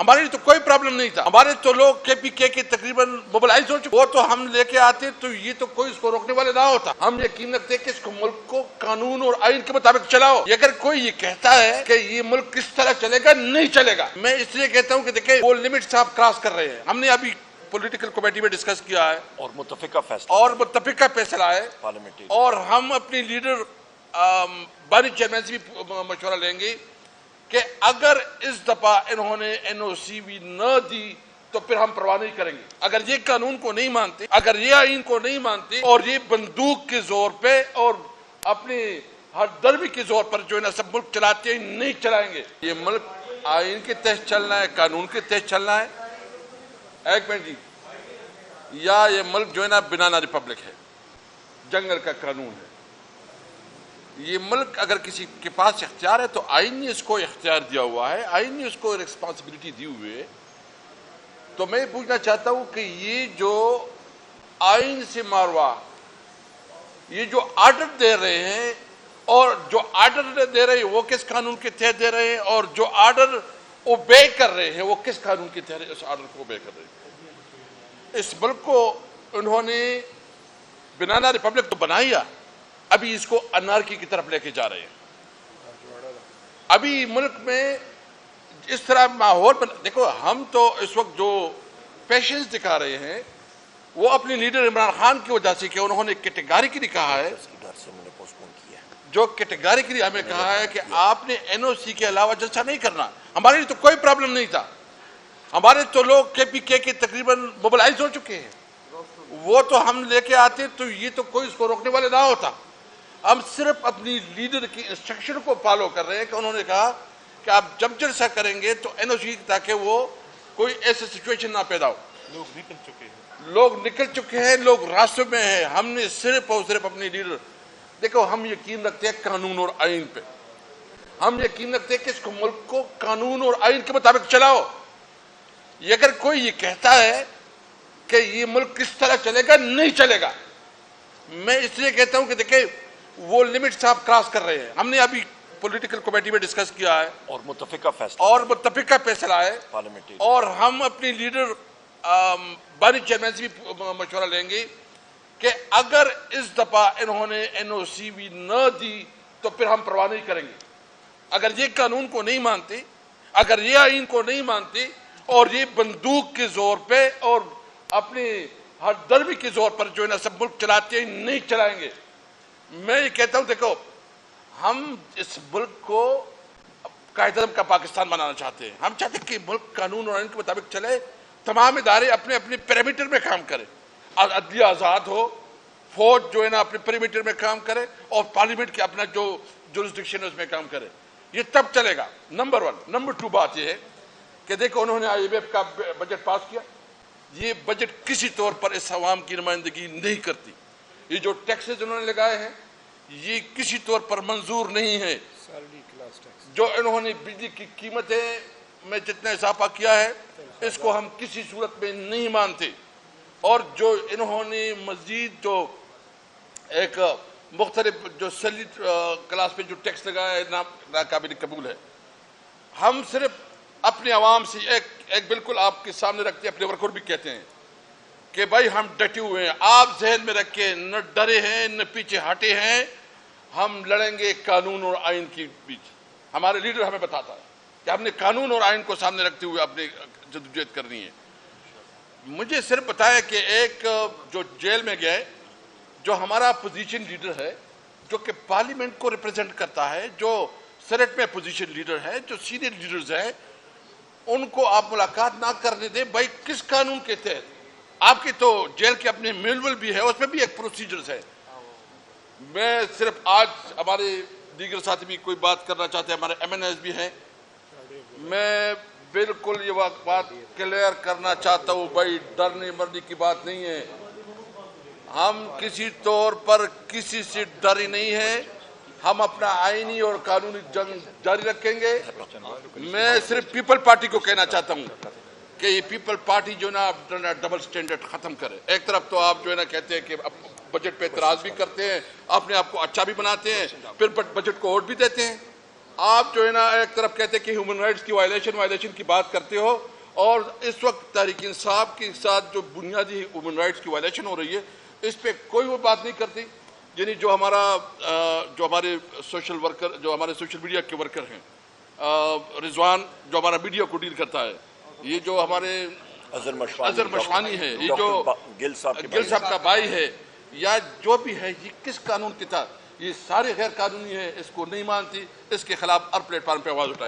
हमारे लिए तो कोई प्रॉब्लम नहीं था। हमारे तो लोग KPK के तकरीबन मोबिलाइज हो चुके, वो तो हम लेके आते तो ये तो कोई इसको रोकने वाले ना होता। हम यकीन रखते कि इसको मुल्क को कानून और आइन के मुताबिक चलाओ। अगर कोई ये कहता है कि ये मुल्क किस तरह चलेगा, नहीं चलेगा। मैं इसलिए कहता हूँ कि देखिए वो लिमिट्स आप क्रॉस कर रहे हैं। हमने अभी पॉलिटिकल कमेटी में डिस्कस किया है और मुत्तफिका फैसला है पार्लियामेंट, और हम अपनी लीडर बानी चेयरमैन से भी मशवरा लेंगे कि अगर इस दफा इन्होंने NOC भी न दी तो फिर हम परवाह नहीं करेंगे। अगर ये कानून को नहीं मानते, अगर ये आइन को नहीं मानते और ये बंदूक के जोर पे और अपनी हर दर्मी के जोर पर जो है ना सब मुल्क चलाते हैं, नहीं चलाएंगे। ये मुल्क आइन के तहत चलना है, कानून के तहत चलना है। एक मिनट जी, या ये मुल्क जो है ना बनाना रिपब्लिक है, जंगल का कानून है। ये मुल्क अगर किसी के पास इख्तियार है तो आइन ने इसको इख्तियार दिया हुआ है, आइन ने उसको रिस्पॉन्सिबिलिटी दी हुई है। तो मैं पूछना चाहता हूं कि ये जो आइन से मारवा, ये जो आर्डर दे रहे हैं और जो आर्डर दे रहे हैं वो किस कानून के तहत दे रहे हैं, और जो आर्डर ओबे कर रहे हैं वो किस कानून के तहत इस आर्डर को ओबे कर रहे हैं। इस मुल्क को उन्होंने बनाना रिपब्लिक तो बनाया, अभी इसको अनार्की की तरफ लेके जा रहे हैं। अभी मुल्क में इस तरह माहौल देखो, हम तो इस वक्त जो पेशेंस दिखा रहे हैं वो अपने लीडर इमरान खान की वजह से, कि उन्होंने कैटेगरिकली कहा है, जो कैटेगरिकली हमें कहा है कि आपने NOC के अलावा जलसा नहीं करना। हमारे लिए तो कोई प्रॉब्लम नहीं था। हमारे तो लोग KPK के तकरीबन मोबिलाइज हो चुके हैं, वो तो हम लेके आते तो ये तो कोई इसको रोकने वाले ना होता। हम सिर्फ अपनी लीडर की इंस्ट्रक्शन को फॉलो कर रहे हैं कि उन्होंने कहा कि आप जब जलसा करेंगे तो NOC, ताकि वो कोई ऐसी सिचुएशन ना पैदा हो। लोग निकल चुके हैं, लोग रास्तों में हैं। हमने सिर्फ और सिर्फ अपनी लीडर, देखो हम यकीन रखते हैं कानून और आइन पे, हम यकीन रखते हैं कि इसको मुल्क को कानून और आइन के मुताबिक चलाओ। अगर कोई ये कहता है कि ये मुल्क किस तरह चलेगा, नहीं चलेगा। मैं इसलिए कहता हूं कि देखिए वो लिमिट्स आप क्रॉस कर रहे हैं। हमने अभी पॉलिटिकल कमेटी में डिस्कस किया है और मुत्तफिका फैसला है पार्लियामेंट, और हम अपनी लीडर बानी चेयरमैन से भी मशवरा लेंगे कि अगर इस दफा इन्होंने NOC भी न दी तो फिर हम परवाह नहीं करेंगे। अगर ये कानून को नहीं मानते, अगर ये आइन को नहीं मानते और ये बंदूक के जोर पे और अपनी हर दर्मी के जोर पर जो है ना सब मुल्क चलाते हैं, नहीं चलाएंगे। मैं ये कहता हूं, देखो हम इस मुल्क को कायदे का पाकिस्तान बनाना चाहते हैं। हम चाहते हैं कि मुल्क कानून और आइन के मुताबिक चले, तमाम इदारे अपने अपने पैरामीटर में काम करें, अदलिया आज़ाद हो, फौज जो है ना अपने पैरामीटर में काम करे, और पार्लियामेंट के अपना जो जुरिस्डिक्शन है उसमें काम करे। ये तब चलेगा, नंबर 1। नंबर 2 बात यह है कि देखो उन्होंने IMF का बजट पास किया। ये बजट किसी तौर पर इस अवाम की नुमाइंदगी नहीं करती। ये जो टैक्सेस उन्होंने लगाए हैं ये किसी तौर पर मंजूर नहीं है। जो इन्होंने बिजली की कीमतें में जितना इजाफा किया है इसको हम किसी सूरत में नहीं मानते, और जो इन्होंने मजीद जो एक मुख्तलिफ जो सैलरी क्लास पे जो टैक्स लगाया है नाकाबिल कबूल है। हम सिर्फ अपने आवाम से एक बिल्कुल आपके सामने रखते हैं, अपने वर्कर भी कहते हैं कि भाई हम डटे हुए हैं। आप जहन में रखें, न डरे हैं न पीछे हटे हैं, हम लड़ेंगे कानून और आइन के बीच। हमारे लीडर हमें बताता है कि हमने कानून और आइन को सामने रखते हुए अपनी जद्दोजहद करनी है। मुझे सिर्फ बताया कि एक जो जेल में गए, जो हमारा अपोजिशन लीडर है, जो कि पार्लियामेंट को रिप्रेजेंट करता है, जो सेनेट में अपोजिशन लीडर है, जो सीनियर लीडर्स हैं, उनको आप मुलाकात ना करने दें। भाई किस कानून के तहत? आपकी तो जेल के अपने मैनुअल भी है, उसमें भी एक प्रोसीजर्स है। मैं सिर्फ आज हमारे दीगर साथी भी कोई बात करना चाहते हैं, हमारे MNS भी हैं। मैं बिल्कुल ये बात क्लियर करना चाहता हूँ, भाई डरने मरने की बात नहीं है। हम किसी तौर पर किसी से डरे नहीं है। हम अपना आईनी और कानूनी जंग जारी रखेंगे। मैं सिर्फ पीपल पार्टी को कहना चाहता हूँ कि ये पीपल पार्टी जो ना डबल स्टैंडर्ड खत्म करे। एक तरफ तो आप जो है ना कहते हैं कि बजट पे एतराज भी करते हैं, अपने आप को अच्छा भी बनाते हैं, फिर बजट को वोट भी देते हैं। आप जो है ना एक तरफ कहते हैं कि ह्यूमन राइट्स की वायलेशन की बात करते हो, और इस वक्त तहरीक इंसाफ के साथ जो बुनियादी ह्यूमन राइट्स की वायलेशन हो रही है इस पे कोई वो बात नहीं करती। यानी जो हमारे सोशल वर्कर, जो हमारे सोशल मीडिया के वर्कर हैं, रिजवान जो हमारा मीडिया को डील करता है, ये जो हमारे अजहर मशवानी है, ये जो गिल साहब का भाई है, या जो भी है, ये किस कानून के तहत, ये सारे गैर कानूनी है, इसको नहीं मानती, इसके खिलाफ हर प्लेटफॉर्म पे आवाज उठाए।